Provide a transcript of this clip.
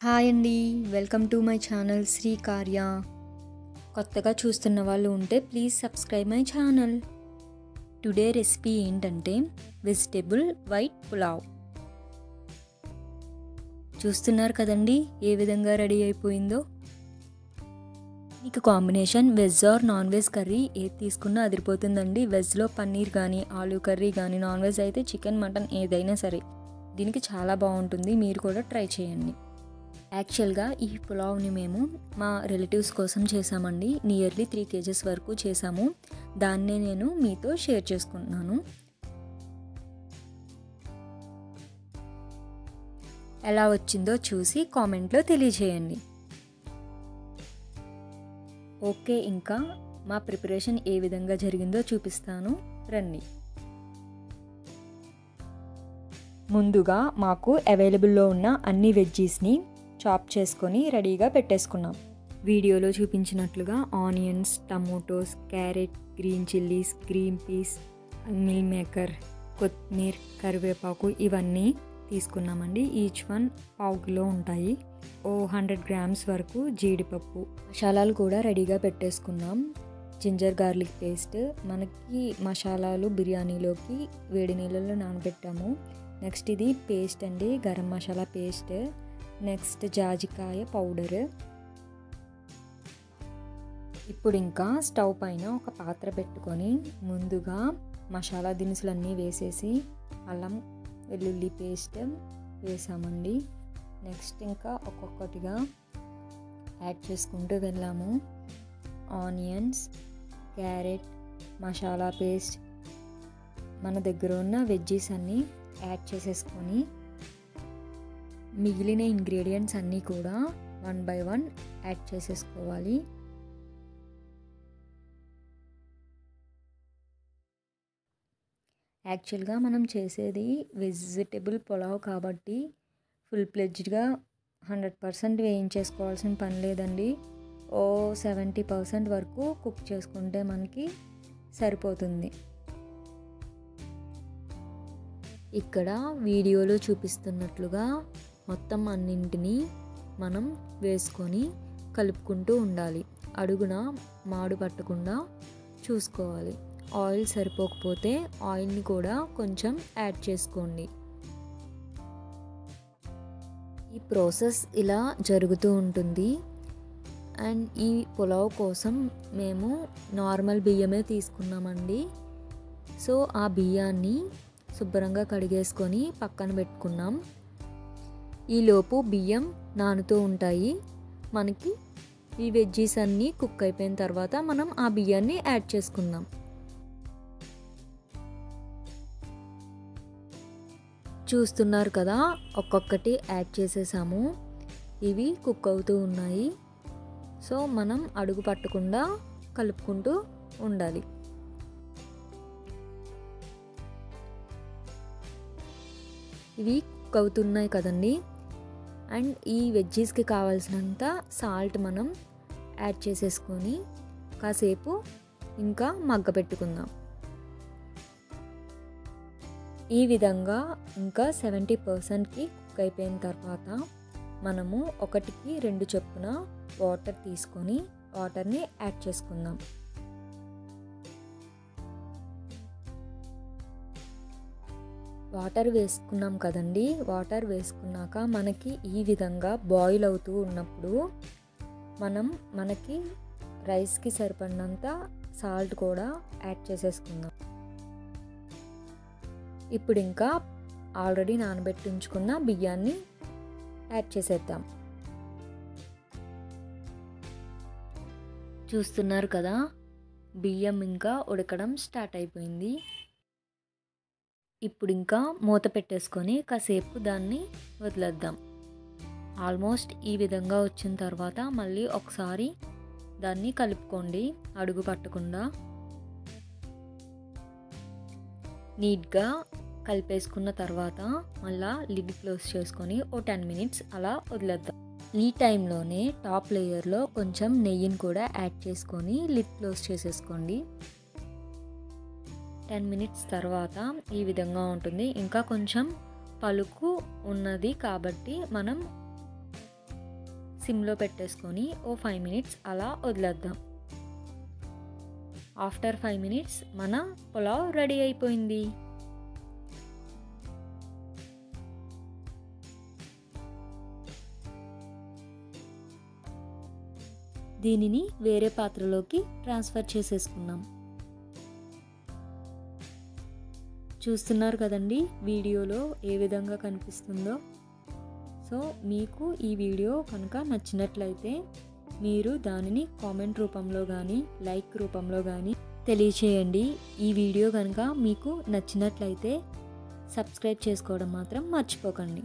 Hi అండి. Welcome to my channel Sri Karya. కొత్తగా చూస్తున్న వాళ్ళు ఉంటే please subscribe my channel. Today recipe ఏంటంటే వెజిటేబుల్ వైట్ పులావ్. చూస్తున్నారు కదండి ఏ విధంగా రెడీ అయిపోయిందో. మీకు combination veg or non veg curry ఏది తీసుకున్నా అదిరిపోతుందండి. వెజ్లో పన్నీర్ కానీ ఆలూ కర్రీ కానీ, నాన్ వెజ్ అయితే చికెన్ మటన్ ఏదైనా సరే దీనికి చాలా బాగుంటుంది. మీరు కూడా ట్రై చేయండి. యాక్చువల్గా ఈ పులావ్ని మేము మా రిలేటివ్స్ కోసం చేసామండి. నియర్లీ 3 kgs వరకు చేసాము. దాన్నే నేను మీతో షేర్ చేసుకుంటున్నాను. ఎలా వచ్చిందో చూసి కామెంట్లో తెలియజేయండి. ఓకే, ఇంకా మా ప్రిపరేషన్ ఏ విధంగా జరిగిందో చూపిస్తాను రండి. ముందుగా మాకు అవైలబుల్లో ఉన్న అన్ని వెజ్జీస్ని చాప్ చేసుకొని రెడీగా పెట్టేసుకున్నాం. వీడియోలో చూపించినట్లుగా onions, tomatoes, carrot, green chillies, green peas, meal maker, కొత్తిమీర, కరివేపాకు ఇవన్నీ తీసుకున్నామండి. ఈచ్ వన్ 1/2 కిలో ఉంటాయి. 100 grams వరకు జీడిపప్పు. మసాలాలు కూడా రెడీగా పెట్టేసుకున్నాం. జింజర్ గార్లిక్ పేస్ట్, మనకి మసాలాలు బిర్యానీలోకి వేడి నీళ్ళలో నానబెట్టాము. నెక్స్ట్ ఇది పేస్ట్ అండి, గరం మసాలా పేస్ట్. నెక్స్ట్ జాజికాయ పౌడర్. ఇప్పుడు ఇంకా స్టవ్ పైన ఒక పాత్ర పెట్టుకొని ముందుగా మసాలా దినుసులన్నీ వేసేసి అల్లం వెల్లుల్లి పేస్ట్ వేసామండి. నెక్స్ట్ ఇంకా ఒక్కొక్కటిగా యాడ్ చేసుకుంటూ వెళ్ళాము. ఆనియన్స్, క్యారెట్, మసాలా పేస్ట్, మన దగ్గర ఉన్న వెజ్జీస్ అన్నీ యాడ్ చేసేసుకొని మిగిలిన ఇంగ్రీడియంట్స్ అన్నీ కూడా 1 by 1 యాడ్ చేసేసుకోవాలి. యాక్చువల్గా మనం చేసేది వెజిటేబుల్ పులావ్ కాబట్టి ఫుల్ ప్లెడ్జ్డ్గా 100% వేయించేసుకోవాల్సిన పని లేదండి. 70% వరకు కుక్ చేసుకుంటే మనకి సరిపోతుంది. ఇక్కడ వీడియోలో చూపిస్తున్నట్లుగా మొత్తం అన్నింటినీ మనం వేసుకొని కలుపుకుంటూ ఉండాలి. అడుగున మాడు పట్టకుండా చూసుకోవాలి. ఆయిల్ సరిపోకపోతే ఆయిల్ని కూడా కొంచెం యాడ్ చేసుకోండి. ఈ ప్రాసెస్ ఇలా జరుగుతూ ఉంటుంది. అండ్ ఈ పులావ్ కోసం మేము నార్మల్ బియ్యమే తీసుకున్నామండి. సో ఆ బియ్యాన్ని శుభ్రంగా కడిగేసుకొని పక్కన పెట్టుకున్నాం. ఈలోపు బియ్యం నానుతూ ఉంటాయి. మనకి ఈ వెజ్జీస్ అన్నీ కుక్ అయిపోయిన తర్వాత మనం ఆ బియ్యాన్ని యాడ్ చేసుకుందాం. చూస్తున్నారు కదా, ఒక్కొక్కటి యాడ్ చేసేసాము. ఇవి కుక్ అవుతూ ఉన్నాయి. సో మనం అడుగు పట్టకుండా కలుపుకుంటూ ఉండాలి. ఇవి కుక్ అవుతున్నాయి కదండి. అండ్ ఈ వెజ్జీస్కి కావాల్సినంత సాల్ట్ మనం యాడ్ చేసేసుకొని కాసేపు ఇంకా మగ్గపెట్టుకుందాం. ఈ విధంగా ఇంకా 70%కి కుక్ అయిపోయిన తర్వాత మనము 1కి 2 చొప్పున వాటర్ తీసుకొని వాటర్ని యాడ్ చేసుకుందాం. వాటర్ వేసుకున్నాం కదండి. వాటర్ వేసుకున్నాక మనకి ఈ విధంగా బాయిల్ అవుతూ ఉన్నప్పుడు మనకి రైస్కి సరిపడినంత సాల్ట్ కూడా యాడ్ చేసేసుకుందాం. ఇప్పుడు ఇంకా ఆల్రెడీ నానబెట్టి ఉంచుకున్న బియ్యాన్ని యాడ్ చేసేద్దాం. చూస్తున్నారు కదా, బియ్యం ఇంకా ఉడకడం స్టార్ట్ అయిపోయింది. ఇప్పుడు ఇంకా మూత పెట్టేసుకొని కాసేపు దాన్ని వదిలేద్దాం. ఆల్మోస్ట్ ఈ విధంగా వచ్చిన తర్వాత మళ్ళీ ఒకసారి దాన్ని కలుపుకోండి అడుగు పట్టకుండా. నీట్గా కలిపేసుకున్న తర్వాత మళ్ళీ లిడ్ క్లోజ్ చేసుకొని 10 minutes అలా వదిలేద్దాం. ఈ టైంలోనే టాప్ లేయర్లో కొంచెం నెయ్యిని కూడా యాడ్ చేసుకొని లిడ్ క్లోజ్ చేసేసుకోండి. 10 minutes తర్వాత ఈ విధంగా ఉంటుంది. ఇంకా కొంచెం పలుకు ఉన్నది కాబట్టి మనం సిమ్లో పెట్టేసుకొని ఓ 5 మినిట్స్ అలా వదిలేద్దాం. ఆఫ్టర్ 5 మినిట్స్ మన పులావ్ రెడీ అయిపోయింది. దీనిని వేరే పాత్రలోకి ట్రాన్స్ఫర్ చేసేసుకున్నాం. చూస్తున్నారు కదండి వీడియోలో ఏ విధంగా కనిపిస్తుందో. సో మీకు ఈ వీడియో కనుక నచ్చినట్లయితే మీరు దానిని కామెంట్ రూపంలో కానీ లైక్ రూపంలో కానీ తెలియచేయండి. ఈ వీడియో కనుక మీకు నచ్చినట్లయితే సబ్స్క్రైబ్ చేసుకోవడం మాత్రం మర్చిపోకండి.